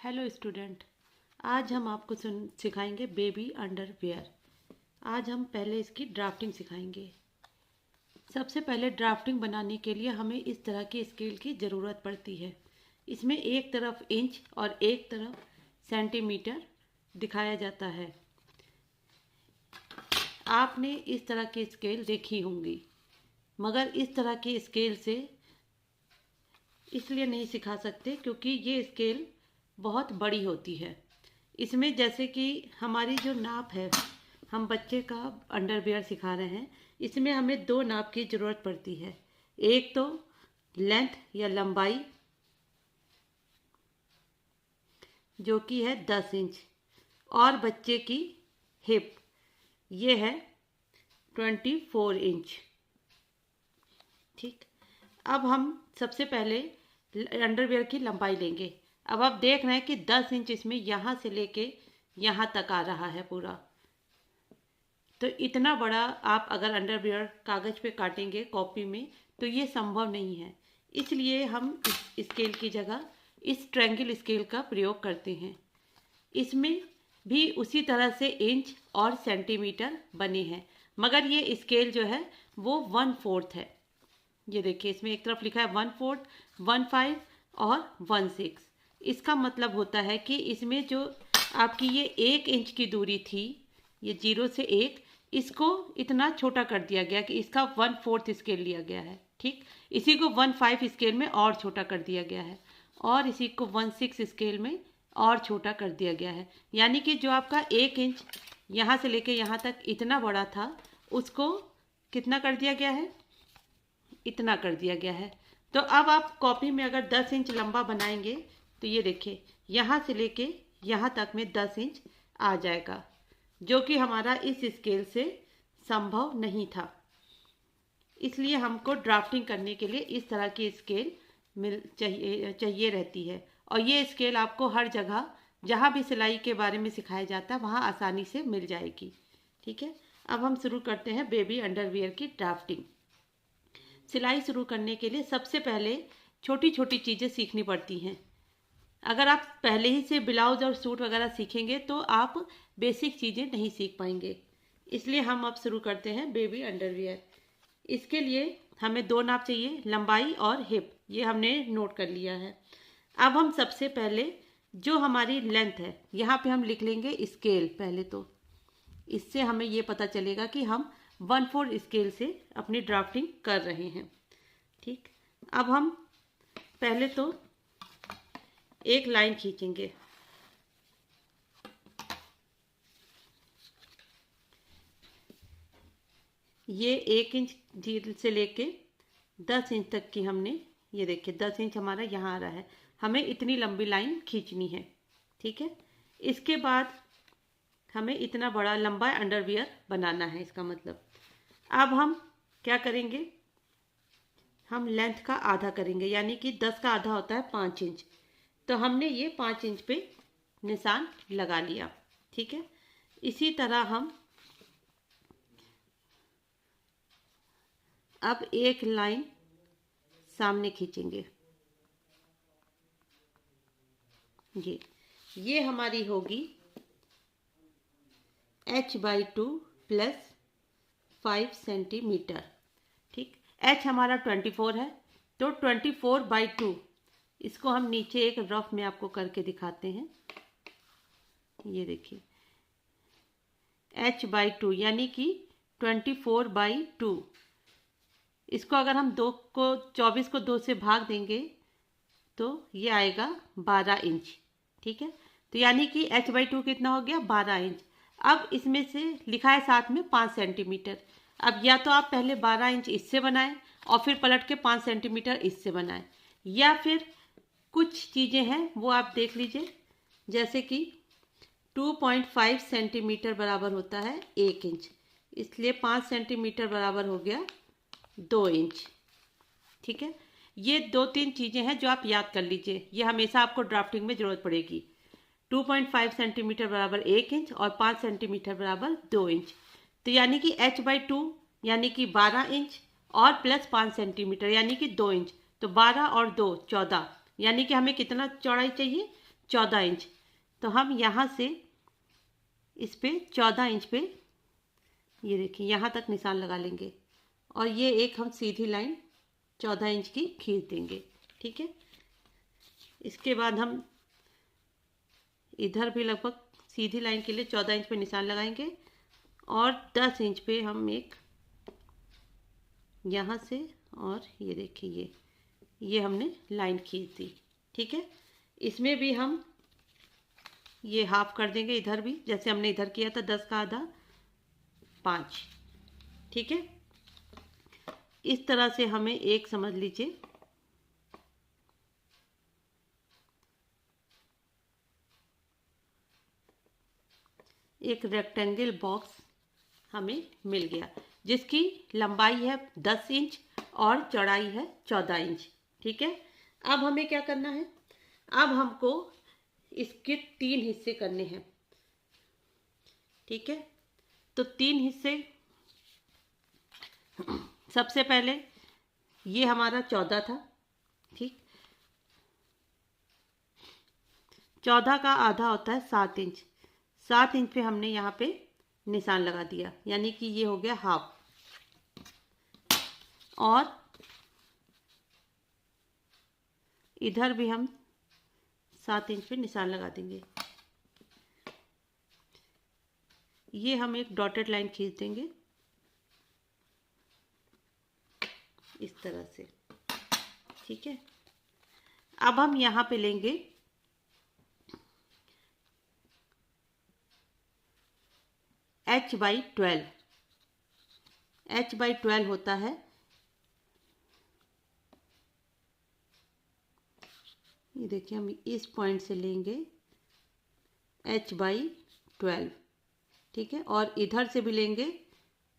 Hello student. आज हम आपको सिखाएंगे बेबी अंडरवियर। आज हम पहले इसकी ड्राफ्टिंग सिखाएंगे। सबसे पहले ड्राफ्टिंग बनाने के लिए हमें इस तरह की स्केल की ज़रूरत पड़ती है। इसमें एक तरफ इंच और एक तरफ सेंटीमीटर दिखाया जाता है। आपने इस तरह की स्केल देखी होंगी, मगर इस तरह की स्केल से इसलिए नहीं सिखा सकते क्योंकि ये स्केल बहुत बड़ी होती है। इसमें जैसे कि हमारी जो नाप है, हम बच्चे का अंडरवियर सिखा रहे हैं, इसमें हमें दो नाप की ज़रूरत पड़ती है। एक तो लेंथ या लंबाई जो कि है 10 इंच, और बच्चे की हिप ये है 24 इंच। ठीक, अब हम सबसे पहले अंडरवियर की लंबाई लेंगे। अब आप देख रहे हैं कि 10 इंच इसमें यहाँ से लेके यहाँ तक आ रहा है पूरा। तो इतना बड़ा आप अगर अंडरवियर कागज़ पे काटेंगे कॉपी में तो ये संभव नहीं है। इसलिए हम इस स्केल की जगह इस ट्रायंगल स्केल का प्रयोग करते हैं। इसमें भी उसी तरह से इंच और सेंटीमीटर बने हैं, मगर ये स्केल जो है वो 1/4 है। ये देखिए, इसमें एक तरफ लिखा है 1/4, 1/5 और 1/6। इसका मतलब होता है कि इसमें जो आपकी ये 1 इंच की दूरी थी, ये 0 से 1, इसको इतना छोटा कर दिया गया कि इसका 1/4 स्केल लिया गया है। ठीक, इसी को 1/5 स्केल में और छोटा कर दिया गया है, और इसी को 1/6 स्केल में और छोटा कर दिया गया है। यानी कि जो आपका 1 इंच यहाँ से लेके यहाँ तक इतना बड़ा था, उसको कितना कर दिया गया है, इतना कर दिया गया है। तो अब आप कॉपी में अगर 10 इंच लंबा बनाएंगे तो ये देखिए, यहाँ से लेके यहाँ तक में 10 इंच आ जाएगा, जो कि हमारा इस स्केल से संभव नहीं था। इसलिए हमको ड्राफ्टिंग करने के लिए इस तरह की स्केल चाहिए रहती है। और ये स्केल आपको हर जगह जहाँ भी सिलाई के बारे में सिखाया जाता है वहाँ आसानी से मिल जाएगी। ठीक है, अब हम शुरू करते हैं बेबी अंडरवियर की ड्राफ्टिंग। सिलाई शुरू करने के लिए सबसे पहले छोटी छोटी चीज़ें सीखनी पड़ती हैं। अगर आप पहले ही से ब्लाउज और सूट वगैरह सीखेंगे तो आप बेसिक चीज़ें नहीं सीख पाएंगे। इसलिए हम अब शुरू करते हैं बेबी अंडरवियर। इसके लिए हमें दो नाप चाहिए, लंबाई और हिप, ये हमने नोट कर लिया है। अब हम सबसे पहले जो हमारी लेंथ है यहाँ पे हम लिख लेंगे स्केल पहले। तो इससे हमें ये पता चलेगा कि हम 1/4 स्केल से अपनी ड्राफ्टिंग कर रहे हैं। ठीक, अब हम पहले तो एक लाइन खींचेंगे। ये 1 इंच से लेके 10 इंच तक की हमने, ये देखिए 10 इंच हमारा यहाँ आ रहा है, हमें इतनी लंबी लाइन खींचनी है। ठीक है, इसके बाद हमें इतना बड़ा लंबा अंडरवियर बनाना है। इसका मतलब अब हम क्या करेंगे, हम लेंथ का आधा करेंगे, यानी कि 10 का आधा होता है 5 इंच। तो हमने ये 5 इंच पे निशान लगा लिया। ठीक है, इसी तरह हम अब एक लाइन सामने खींचेंगे। ये हमारी होगी h/2 + 5 सेंटीमीटर। ठीक, h हमारा 24 है, तो 24/2 इसको हम नीचे एक रफ में आपको करके दिखाते हैं। ये देखिए h/2 यानी कि 24/2। इसको अगर हम 24 को 2 से भाग देंगे तो ये आएगा 12 इंच। ठीक है, तो यानी कि h/2 कितना हो गया, 12 इंच। अब इसमें से लिखा है साथ में 5 सेंटीमीटर। अब या तो आप पहले 12 इंच इससे बनाएं और फिर पलट के 5 सेंटीमीटर इससे बनाएं, या फिर कुछ चीज़ें हैं वो आप देख लीजिए, जैसे कि 2.5 सेंटीमीटर बराबर होता है 1 इंच, इसलिए 5 सेंटीमीटर बराबर हो गया 2 इंच। ठीक है, ये 2-3 चीज़ें हैं जो आप याद कर लीजिए, ये हमेशा आपको ड्राफ्टिंग में ज़रूरत पड़ेगी। 2.5 सेंटीमीटर बराबर 1 इंच और 5 सेंटीमीटर बराबर 2 इंच। तो यानी कि h/2 यानी कि 12 इंच और प्लस 5 सेंटीमीटर यानी कि 2 इंच। तो 12 और 2 14, यानी कि हमें कितना चौड़ाई चाहिए, 14 इंच। तो हम यहाँ से इस पे 14 इंच पे ये देखिए यहाँ तक निशान लगा लेंगे और ये एक हम सीधी लाइन 14 इंच की खींच देंगे। ठीक है, इसके बाद हम इधर भी लगभग सीधी लाइन के लिए 14 इंच पे निशान लगाएंगे और 10 इंच पे हम एक यहाँ से और ये देखिए ये हमने लाइन खींच दी। ठीक है, इसमें भी हम ये हाफ कर देंगे, इधर भी जैसे हमने इधर किया था 10 का आधा 5। ठीक है, इस तरह से हमें एक समझ लीजिए एक रेक्टेंगल बॉक्स हमें मिल गया जिसकी लंबाई है 10 इंच और चौड़ाई है 14 इंच। ठीक है, अब हमें क्या करना है, अब हमको इसके 3 हिस्से करने हैं। ठीक है, तो 3 हिस्से, सबसे पहले ये हमारा 14 था। ठीक, 14 का आधा होता है 7 इंच। 7 इंच पे हमने यहाँ पे निशान लगा दिया, यानी कि ये हो गया हाफ। और इधर भी हम 7 इंच पे निशान लगा देंगे। ये हम एक डॉटेड लाइन खींच देंगे इस तरह से। ठीक है, अब हम यहाँ पे लेंगे h/12। h/12 होता है, ये देखिए हम इस पॉइंट से लेंगे h/12। ठीक है, और इधर से भी लेंगे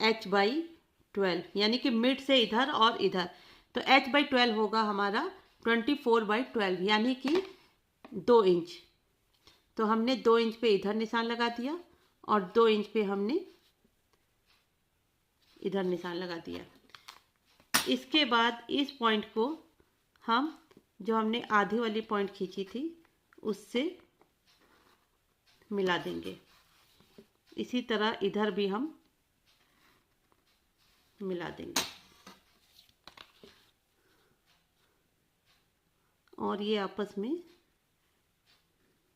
h/12, यानी कि मिड से इधर और इधर। तो h/12 होगा हमारा 24/12, यानी कि 2 इंच। तो हमने 2 इंच पे इधर निशान लगा दिया और 2 इंच पे हमने इधर निशान लगा दिया। इसके बाद इस पॉइंट को हम, जो हमने आधी वाली पॉइंट खींची थी, उससे मिला देंगे। इसी तरह इधर भी हम मिला देंगे और ये आपस में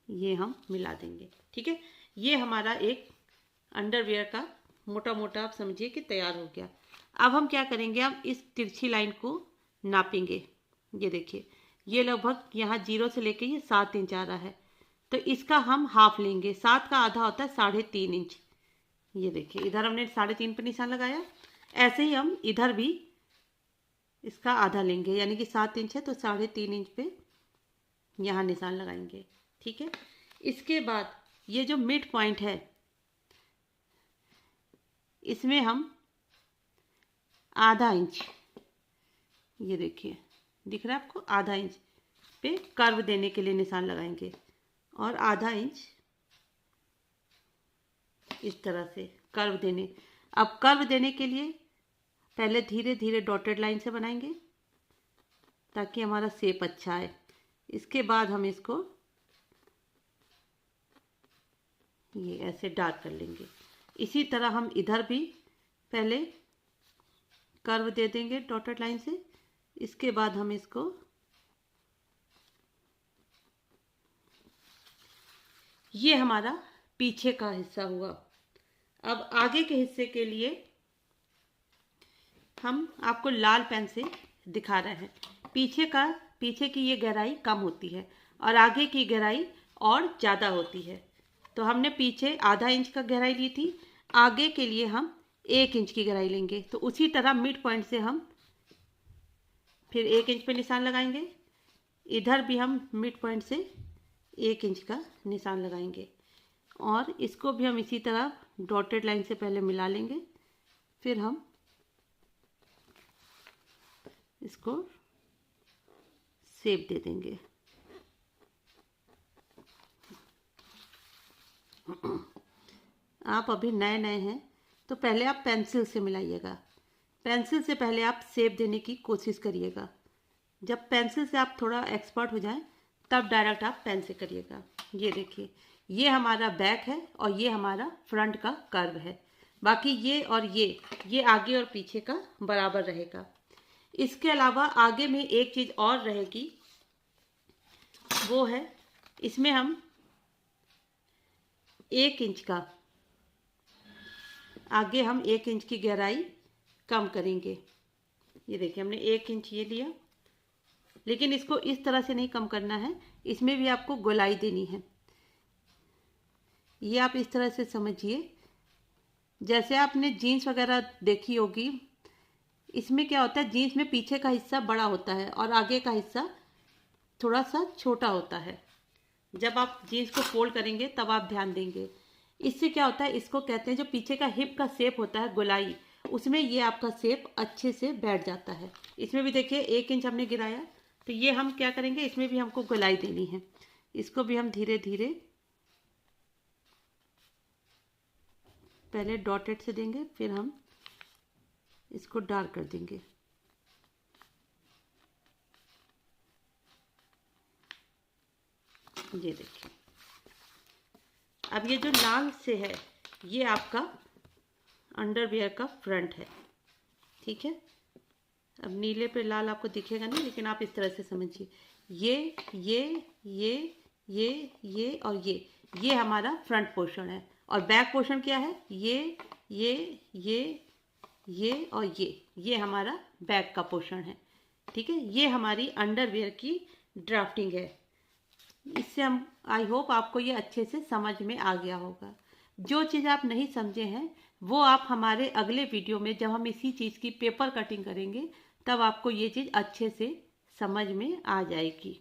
ये हम मिला देंगे। ठीक है, ये हमारा एक अंडरवियर का मोटा मोटा आप समझिए कि तैयार हो गया। अब हम क्या करेंगे, हम इस तिरछी लाइन को नापेंगे। ये देखिए ये लगभग यहाँ 0 से लेके ये 7 इंच आ रहा है, तो इसका हम हाफ लेंगे। 7 का आधा होता है 3.5 इंच। ये देखिए इधर हमने 3.5 पे निशान लगाया, ऐसे ही हम इधर भी इसका आधा लेंगे, यानी कि 7 इंच है तो 3.5 इंच पे यहाँ निशान लगाएंगे। ठीक है, इसके बाद ये जो मिड पॉइंट है इसमें हम आधा इंच, ये देखिए दिख रहा है आपको, आधा इंच पे कर्व देने के लिए निशान लगाएंगे और आधा इंच इस तरह से कर्व देने। अब कर्व देने के लिए पहले धीरे धीरे डॉटेड लाइन से बनाएंगे ताकि हमारा शेप अच्छा आए। इसके बाद हम इसको ये ऐसे डार्क कर लेंगे। इसी तरह हम इधर भी पहले कर्व दे देंगे डॉटेड लाइन से, इसके बाद हम इसको ये हमारा पीछे का हिस्सा हुआ। अब आगे के हिस्से के लिए हम आपको लाल पेन से दिखा रहे हैं। पीछे की ये गहराई कम होती है और आगे की गहराई और ज़्यादा होती है। तो हमने पीछे आधा इंच का गहराई ली थी, आगे के लिए हम 1 इंच की गहराई लेंगे। तो उसी तरह मिड पॉइंट से हम फिर 1 इंच पे निशान लगाएंगे। इधर भी हम मिड पॉइंट से 1 इंच का निशान लगाएंगे और इसको भी हम इसी तरह डॉटेड लाइन से पहले मिला लेंगे, फिर हम इसको शेप दे देंगे। आप अभी नए नए हैं तो पहले आप पेंसिल से मिलाइएगा। पेंसिल से पहले आप शेप देने की कोशिश करिएगा। जब पेंसिल से आप थोड़ा एक्सपर्ट हो जाएं तब डायरेक्ट आप पेन से करिएगा। ये देखिए, ये हमारा बैक है और ये हमारा फ्रंट का कर्व है। बाकी ये और ये आगे और पीछे का बराबर रहेगा। इसके अलावा आगे में एक चीज़ और रहेगी, वो है इसमें हम 1 इंच का, आगे हम 1 इंच की गहराई कम करेंगे। ये देखिए, हमने 1 इंच ये लिया, लेकिन इसको इस तरह से नहीं कम करना है, इसमें भी आपको गोलाई देनी है। ये आप इस तरह से समझिए, जैसे आपने जीन्स वगैरह देखी होगी, इसमें क्या होता है, जीन्स में पीछे का हिस्सा बड़ा होता है और आगे का हिस्सा थोड़ा सा छोटा होता है। जब आप जीन्स को फोल्ड करेंगे तब आप ध्यान देंगे। इससे क्या होता है, इसको कहते हैं जो पीछे का हिप का शेप होता है गोलाई, उसमें ये आपका शेप अच्छे से बैठ जाता है। इसमें भी देखिए 1 इंच हमने गिराया, तो ये हम क्या करेंगे, इसमें भी हमको गोलाई देनी है। इसको भी हम धीरे धीरे पहले डॉटेड से देंगे, फिर हम इसको डार्क कर देंगे। ये देखिए, अब ये जो लाल से है, ये आपका अंडरवियर का फ्रंट है, ठीक है। अब नीले पे लाल आपको दिखेगा नहीं, लेकिन आप इस तरह से समझिए, ये और ये हमारा फ्रंट पोर्शन है। और बैक पोर्शन क्या है, ये और ये हमारा बैक का पोर्शन है, ठीक है। ये हमारी अंडरवियर की ड्राफ्टिंग है। इससे हम, आई होप आपको ये अच्छे से समझ में आ गया होगा। जो चीज़ आप नहीं समझे हैं वो आप हमारे अगले वीडियो में, जब हम इसी चीज़ की पेपर कटिंग करेंगे, तब आपको ये चीज़ अच्छे से समझ में आ जाएगी।